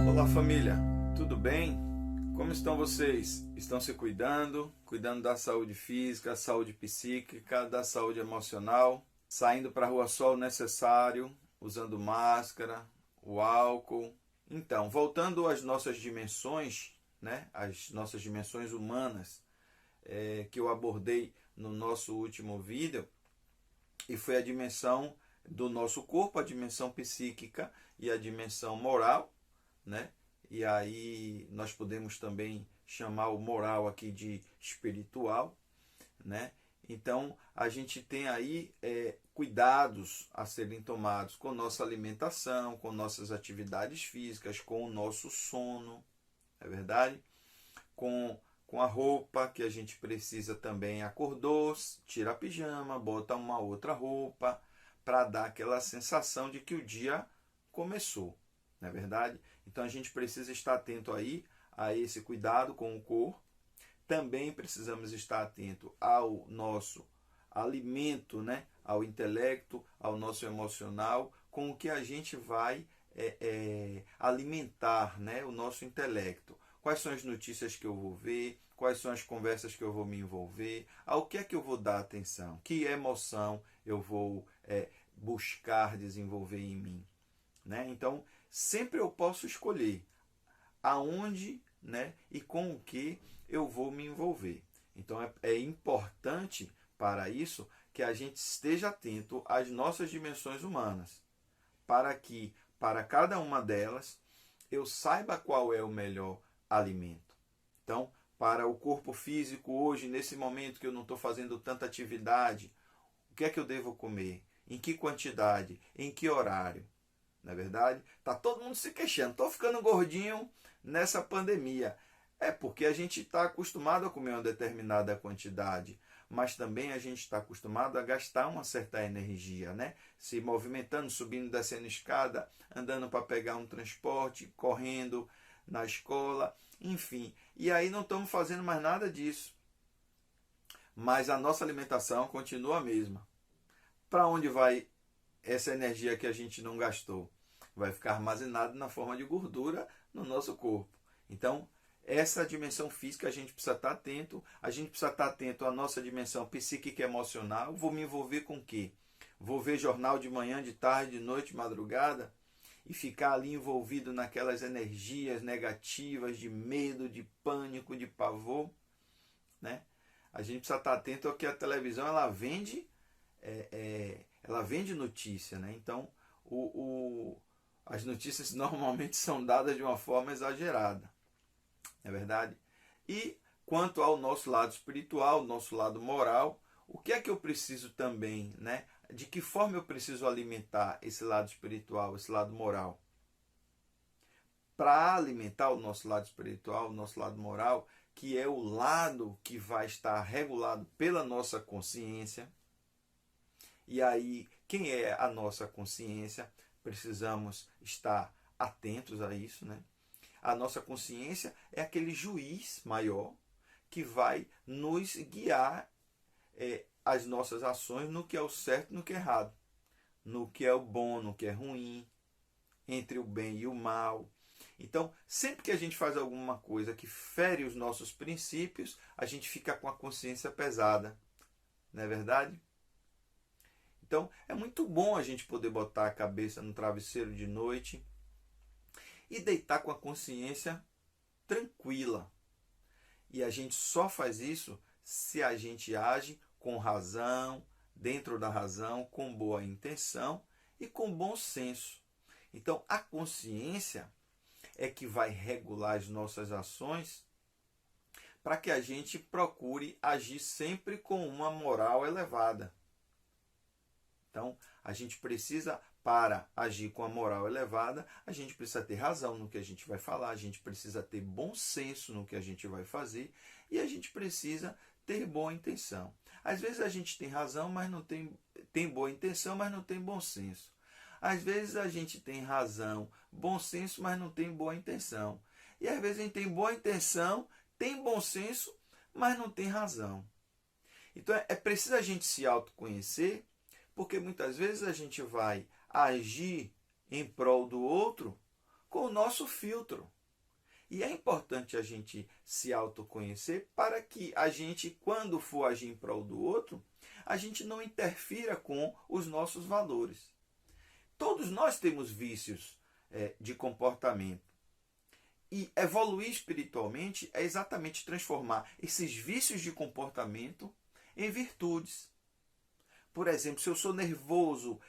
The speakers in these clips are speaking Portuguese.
Olá família, tudo bem? Como estão vocês? Estão se cuidando? Cuidando da saúde física, saúde psíquica, da saúde emocional? Saindo para a rua só o necessário, usando máscara, o álcool? Então, voltando às nossas dimensões, né? As nossas dimensões humanas, que eu abordei no nosso último vídeo, e foi a dimensão do nosso corpo, a dimensão psíquica e a dimensão moral, né? E aí nós podemos também chamar o moral aqui de espiritual, né? Então a gente tem aí cuidados a serem tomados com nossa alimentação, com nossas atividades físicas, com o nosso sono, é verdade? Com a roupa que a gente precisa também. Acordou, tira a pijama, bota uma outra roupa, para dar aquela sensação de que o dia começou, não é verdade? Então a gente precisa estar atento aí a esse cuidado com o corpo. Também precisamos estar atento ao nosso alimento, né? Ao intelecto, ao nosso emocional, com o que a gente vai alimentar, né? O nosso intelecto. Quais são as notícias que eu vou ver? Quais são as conversas que eu vou me envolver? Ao que é que eu vou dar atenção? Que emoção eu vou buscar desenvolver em mim? Né? Então, sempre eu posso escolher aonde, né, e com o que eu vou me envolver. Então, é importante para isso que a gente esteja atento às nossas dimensões humanas, para que, para cada uma delas, eu saiba qual é o melhor alimento. Então, para o corpo físico hoje, nesse momento que eu não estou fazendo tanta atividade, o que é que eu devo comer? Em que quantidade? Em que horário? Não é verdade? Está todo mundo se queixando. Estou ficando gordinho nessa pandemia. É porque a gente está acostumado a comer uma determinada quantidade, mas também a gente está acostumado a gastar uma certa energia, né? Se movimentando, subindo, descendo escada, andando para pegar um transporte, correndo na escola, enfim. E aí não estamos fazendo mais nada disso. Mas a nossa alimentação continua a mesma. Para onde vai essa energia que a gente não gastou? Vai ficar armazenada na forma de gordura no nosso corpo. Então, essa dimensão física a gente precisa estar atento. A gente precisa estar atento à nossa dimensão psíquica e emocional. Vou me envolver com o quê? Vou ver jornal de manhã, de tarde, de noite, de madrugada? E ficar ali envolvido naquelas energias negativas de medo, de pânico, de pavor, né? A gente precisa estar atento ao que a televisão ela vende notícia, né? Então as notícias normalmente são dadas de uma forma exagerada, não é verdade? E quanto ao nosso lado espiritual, nosso lado moral, o que é que eu preciso também, né? De que forma eu preciso alimentar esse lado espiritual, esse lado moral? Para alimentar o nosso lado espiritual, o nosso lado moral, que é o lado que vai estar regulado pela nossa consciência. E aí, quem é a nossa consciência? Precisamos estar atentos a isso, né? A nossa consciência é aquele juiz maior que vai nos guiar as nossas ações no que é o certo e no que é errado, no que é o bom, no que é ruim, entre o bem e o mal. Então, sempre que a gente faz alguma coisa que fere os nossos princípios, a gente fica com a consciência pesada, não é verdade? Então, é muito bom a gente poder botar a cabeça no travesseiro de noite e deitar com a consciência tranquila. E a gente só faz isso se a gente age com razão, dentro da razão, com boa intenção e com bom senso. Então, a consciência é que vai regular as nossas ações para que a gente procure agir sempre com uma moral elevada. Então, a gente precisa, para agir com a moral elevada, a gente precisa ter razão no que a gente vai falar, a gente precisa ter bom senso no que a gente vai fazer e a gente precisa ter boa intenção. Às vezes a gente tem razão, mas não tem boa intenção, mas não tem bom senso. Às vezes a gente tem razão, bom senso, mas não tem boa intenção. E às vezes a gente tem boa intenção, tem bom senso, mas não tem razão. Então é preciso a gente se autoconhecer, porque muitas vezes a gente vai agir em prol do outro com o nosso filtro. E é importante a gente se autoconhecer para que a gente, quando for agir em prol do outro, a gente não interfira com os nossos valores. Todos nós temos vícios de comportamento. E evoluir espiritualmente é exatamente transformar esses vícios de comportamento em virtudes. Por exemplo, se eu sou nervoso,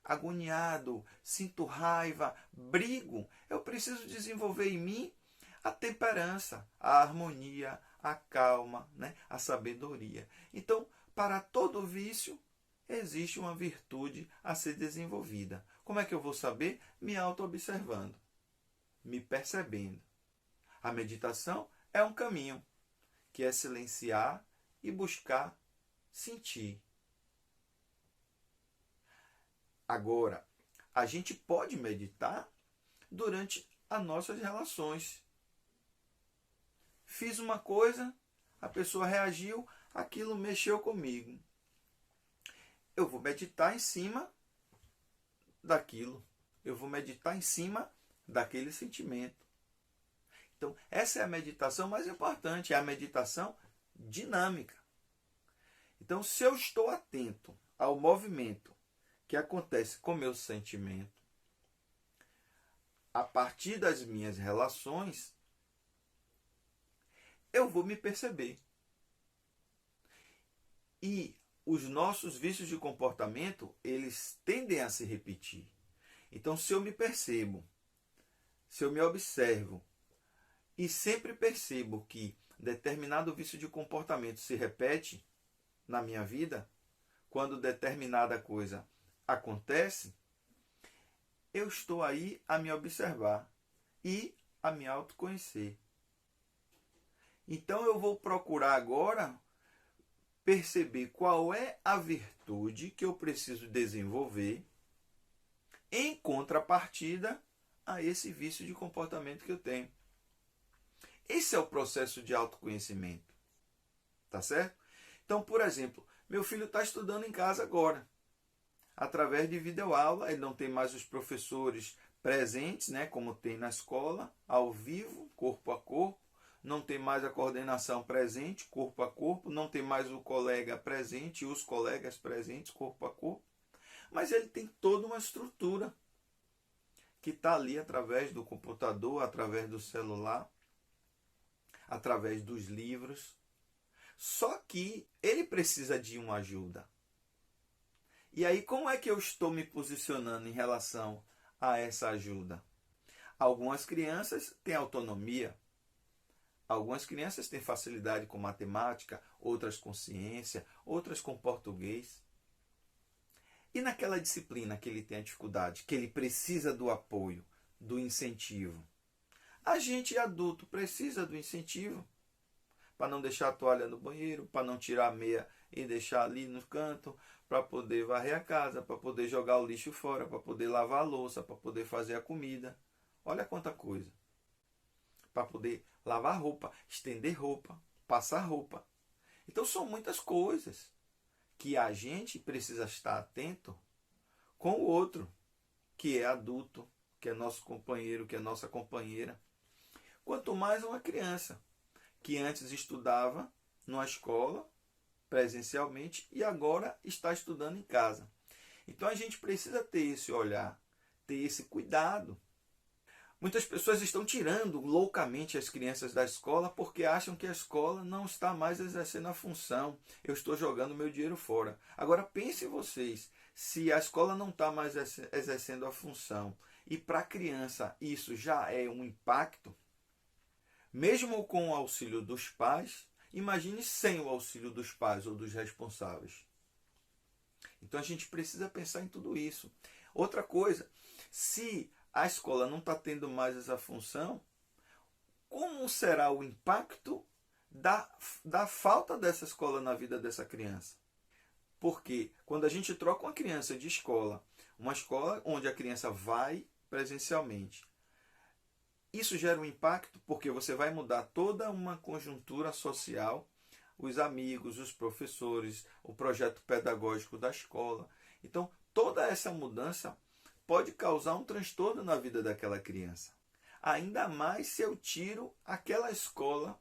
agoniado, sinto raiva, brigo, eu preciso desenvolver em mim a temperança, a harmonia, a calma, né? A sabedoria. Então, para todo vício, existe uma virtude a ser desenvolvida. Como é que eu vou saber? Me auto-observando, me percebendo. A meditação é um caminho, que é silenciar e buscar sentir. Agora, a gente pode meditar durante as nossas relações. Fiz uma coisa, a pessoa reagiu, aquilo mexeu comigo. Eu vou meditar em cima daquilo. Eu vou meditar em cima daquele sentimento. Então, essa é a meditação mais importante, é a meditação dinâmica. Então, se eu estou atento ao movimento que acontece com meu sentimento, a partir das minhas relações, eu vou me perceber. E os nossos vícios de comportamento, eles tendem a se repetir. Então, se eu me percebo, se eu me observo, e sempre percebo que determinado vício de comportamento se repete na minha vida, quando determinada coisa acontece, eu estou aí a me observar e a me autoconhecer. Então eu vou procurar agora perceber qual é a virtude que eu preciso desenvolver em contrapartida a esse vício de comportamento que eu tenho. Esse é o processo de autoconhecimento. Tá certo? Então, por exemplo, meu filho está estudando em casa agora. Através de videoaula, ele não tem mais os professores presentes, né, como tem na escola, ao vivo, corpo a corpo. Não tem mais a coordenação presente, corpo a corpo. Não tem mais o colega presente e os colegas presentes, corpo a corpo. Mas ele tem toda uma estrutura que está ali através do computador, através do celular, através dos livros. Só que ele precisa de uma ajuda. E aí, como é que eu estou me posicionando em relação a essa ajuda? Algumas crianças têm autonomia. Algumas crianças têm facilidade com matemática, outras com ciência, outras com português. E naquela disciplina que ele tem a dificuldade, que ele precisa do apoio, do incentivo? A gente adulto precisa do incentivo para não deixar a toalha no banheiro, para não tirar a meia e deixar ali no canto, para poder varrer a casa, para poder jogar o lixo fora, para poder lavar a louça, para poder fazer a comida. Olha quanta coisa. Para poder lavar roupa, estender roupa, passar roupa. Então são muitas coisas que a gente precisa estar atento com o outro, que é adulto, que é nosso companheiro, que é nossa companheira. Quanto mais uma criança que antes estudava numa escola, presencialmente, e agora está estudando em casa. Então a gente precisa ter esse olhar, ter esse cuidado. Muitas pessoas estão tirando loucamente as crianças da escola porque acham que a escola não está mais exercendo a função. Eu estou jogando meu dinheiro fora. Agora pensem vocês, se a escola não está mais exercendo a função e para a criança isso já é um impacto, mesmo com o auxílio dos pais, imagine sem o auxílio dos pais ou dos responsáveis. Então a gente precisa pensar em tudo isso. Outra coisa, se a escola não está tendo mais essa função, como será o impacto da falta dessa escola na vida dessa criança? Porque quando a gente troca uma criança de escola, uma escola onde a criança vai presencialmente, isso gera um impacto porque você vai mudar toda uma conjuntura social, os amigos, os professores, o projeto pedagógico da escola. Então, toda essa mudança pode causar um transtorno na vida daquela criança. Ainda mais se eu tiro aquela escola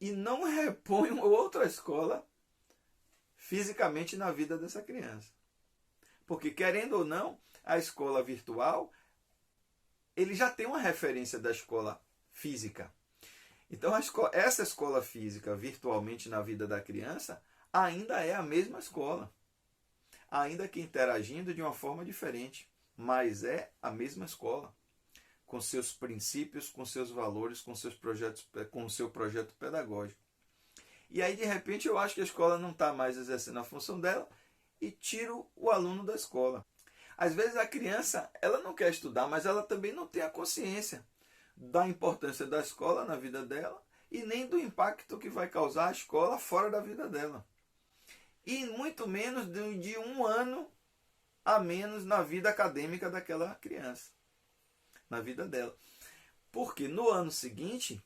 e não reponho outra escola fisicamente na vida dessa criança. Porque, querendo ou não, a escola virtual, ele já tem uma referência da escola física. Então, essa escola física, virtualmente na vida da criança, ainda é a mesma escola. Ainda que interagindo de uma forma diferente, mas é a mesma escola. Com seus princípios, com seus valores, com seus projetos, com o seu projeto pedagógico. E aí, de repente, eu acho que a escola não está mais exercendo a função dela e tiro o aluno da escola. Às vezes a criança, ela não quer estudar, mas ela também não tem a consciência da importância da escola na vida dela e nem do impacto que vai causar a escola fora da vida dela. E muito menos de um ano a menos na vida acadêmica daquela criança, na vida dela. Porque no ano seguinte,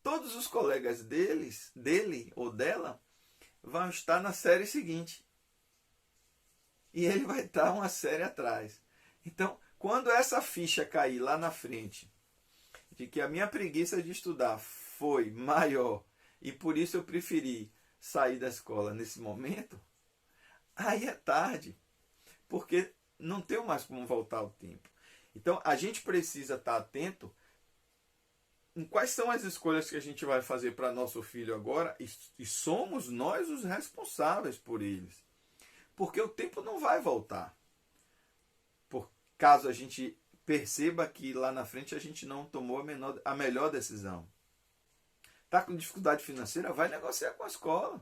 todos os colegas dele ou dela, vão estar na série seguinte. E ele vai estar uma série atrás. Então, quando essa ficha cair lá na frente, de que a minha preguiça de estudar foi maior e por isso eu preferi sair da escola nesse momento, aí é tarde, porque não tem mais como voltar ao tempo. Então, a gente precisa estar atento em quais são as escolhas que a gente vai fazer para nosso filho agora e somos nós os responsáveis por eles. Porque o tempo não vai voltar. Por caso a gente perceba que lá na frente a gente não tomou a melhor decisão. Está com dificuldade financeira? Vai negociar com a escola.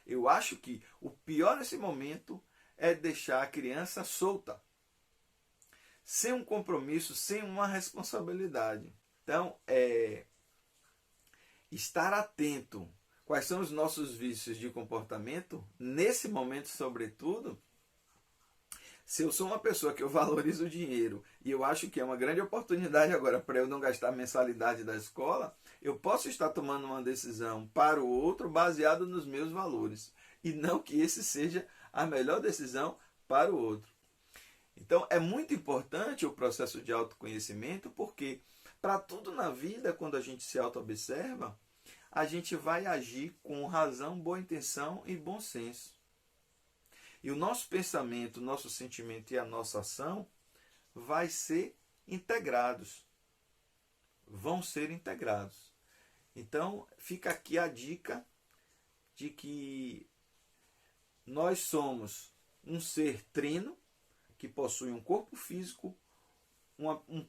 Eu acho que o pior nesse momento é deixar a criança solta. Sem um compromisso, sem uma responsabilidade. Então, estar atento quais são os nossos vícios de comportamento, nesse momento, sobretudo. Se eu sou uma pessoa que eu valorizo o dinheiro e eu acho que é uma grande oportunidade agora para eu não gastar a mensalidade da escola, eu posso estar tomando uma decisão para o outro baseado nos meus valores. E não que esse seja a melhor decisão para o outro. Então, é muito importante o processo de autoconhecimento, porque para tudo na vida, quando a gente se auto-observa, a gente vai agir com razão, boa intenção e bom senso. E o nosso pensamento, o nosso sentimento e a nossa ação vai ser integrados. Vão ser integrados. Então, fica aqui a dica de que nós somos um ser trino, que possui um corpo físico,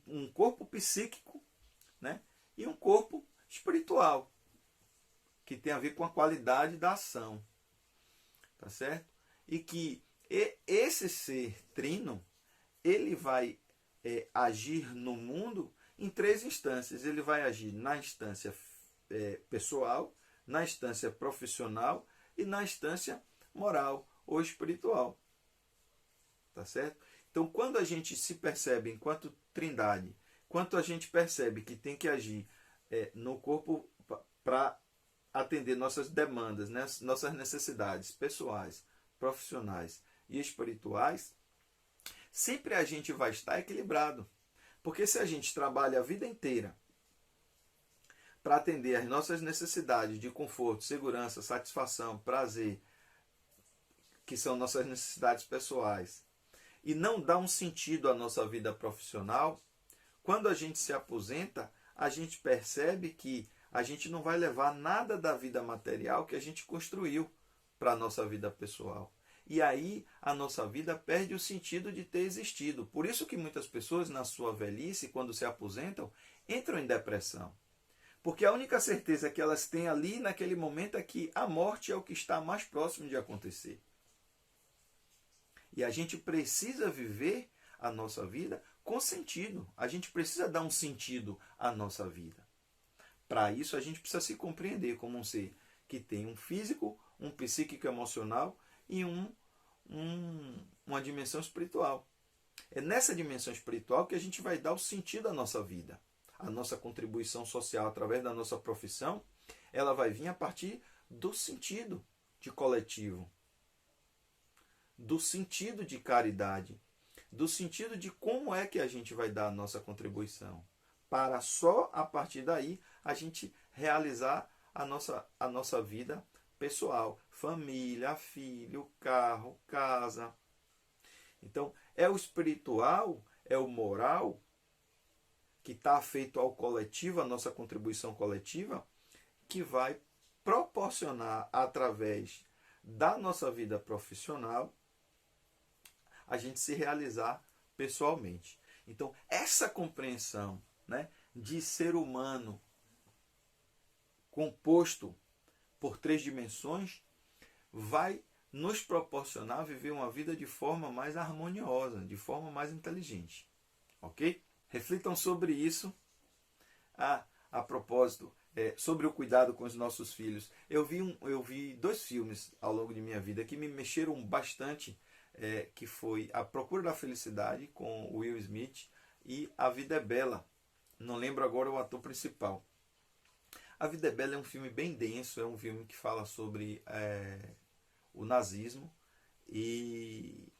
um corpo psíquico, né? E um corpo espiritual, que tem a ver com a qualidade da ação. Tá certo? E que esse ser trino, ele vai agir no mundo em 3 instâncias. Ele vai agir na instância pessoal, na instância profissional e na instância moral ou espiritual. Tá certo? Então, quando a gente se percebe enquanto trindade, quando a gente percebe que tem que agir no corpo para atender nossas demandas, né? Nossas necessidades pessoais, profissionais e espirituais, sempre a gente vai estar equilibrado. Porque se a gente trabalha a vida inteira para atender as nossas necessidades de conforto, segurança, satisfação, prazer, que são nossas necessidades pessoais, e não dá um sentido à nossa vida profissional, quando a gente se aposenta, a gente percebe que a gente não vai levar nada da vida material que a gente construiu para a nossa vida pessoal. E aí a nossa vida perde o sentido de ter existido. Por isso que muitas pessoas, na sua velhice, quando se aposentam, entram em depressão. Porque a única certeza que elas têm ali naquele momento é que a morte é o que está mais próximo de acontecer. E a gente precisa viver a nossa vida com sentido. A gente precisa dar um sentido à nossa vida. Para isso, a gente precisa se compreender como um ser que tem um físico, um psíquico emocional e uma dimensão espiritual. É nessa dimensão espiritual que a gente vai dar o sentido à nossa vida. A nossa contribuição social através da nossa profissão, ela vai vir a partir do sentido de coletivo, do sentido de caridade, do sentido de como é que a gente vai dar a nossa contribuição, para só a partir daí a gente realizar a nossa vida pessoal, família, filho, carro, casa. Então, é o espiritual, é o moral, que está feito ao coletivo, a nossa contribuição coletiva, que vai proporcionar, através da nossa vida profissional, a gente se realizar pessoalmente. Então, essa compreensão, né, de ser humano composto por 3 dimensões vai nos proporcionar viver uma vida de forma mais harmoniosa, de forma mais inteligente. Ok? Reflitam sobre isso. A propósito, sobre o cuidado com os nossos filhos. Eu vi 2 filmes ao longo de minha vida que me mexeram bastante, que foi A Procura da Felicidade, com Will Smith, e A Vida é Bela. Não lembro agora o ator principal. A Vida é Bela é um filme bem denso, é um filme que fala sobre o nazismo,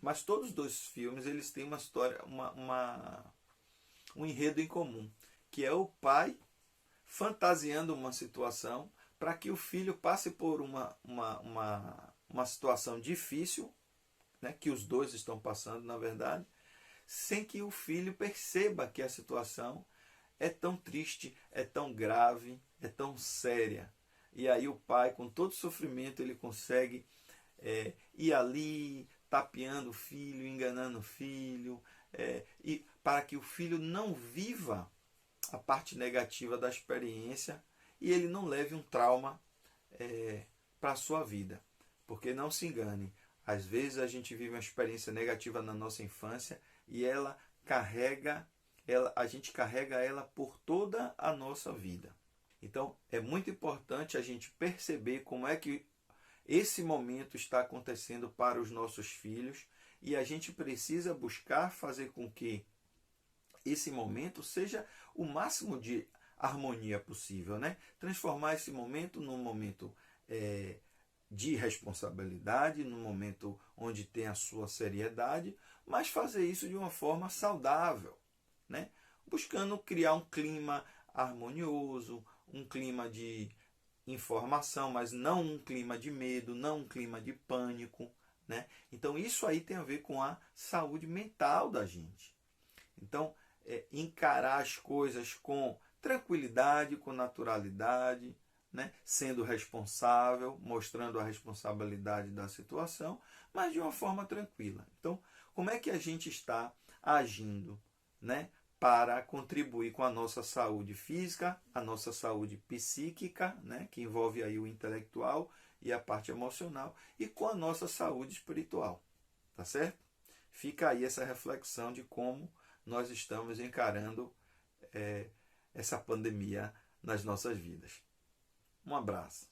mas todos os 2 filmes eles têm uma história, um enredo em comum, que é o pai fantasiando uma situação para que o filho passe por uma situação difícil, né, que os 2 estão passando, na verdade, sem que o filho perceba que a situação é tão triste, é tão grave, é tão séria. E aí o pai, com todo sofrimento, ele consegue ir ali, tapeando o filho, enganando o filho, e para que o filho não viva a parte negativa da experiência e ele não leve um trauma para a sua vida. Porque não se engane, às vezes a gente vive uma experiência negativa na nossa infância e a gente carrega ela por toda a nossa vida. Então é muito importante a gente perceber como é que esse momento está acontecendo para os nossos filhos e a gente precisa buscar fazer com que esse momento seja o máximo de harmonia possível, né? Transformar esse momento num momento de responsabilidade, num momento onde tem a sua seriedade, mas fazer isso de uma forma saudável, né? Buscando criar um clima harmonioso, um clima de informação, mas não um clima de medo, não um clima de pânico, né? Então isso aí tem a ver com a saúde mental da gente. Então, encarar as coisas com tranquilidade, com naturalidade, né? Sendo responsável, mostrando a responsabilidade da situação, mas de uma forma tranquila. Então, como é que a gente está agindo, né, para contribuir com a nossa saúde física, a nossa saúde psíquica, né, que envolve aí o intelectual e a parte emocional, e com a nossa saúde espiritual, tá certo? Fica aí essa reflexão de como nós estamos encarando essa pandemia nas nossas vidas. Um abraço.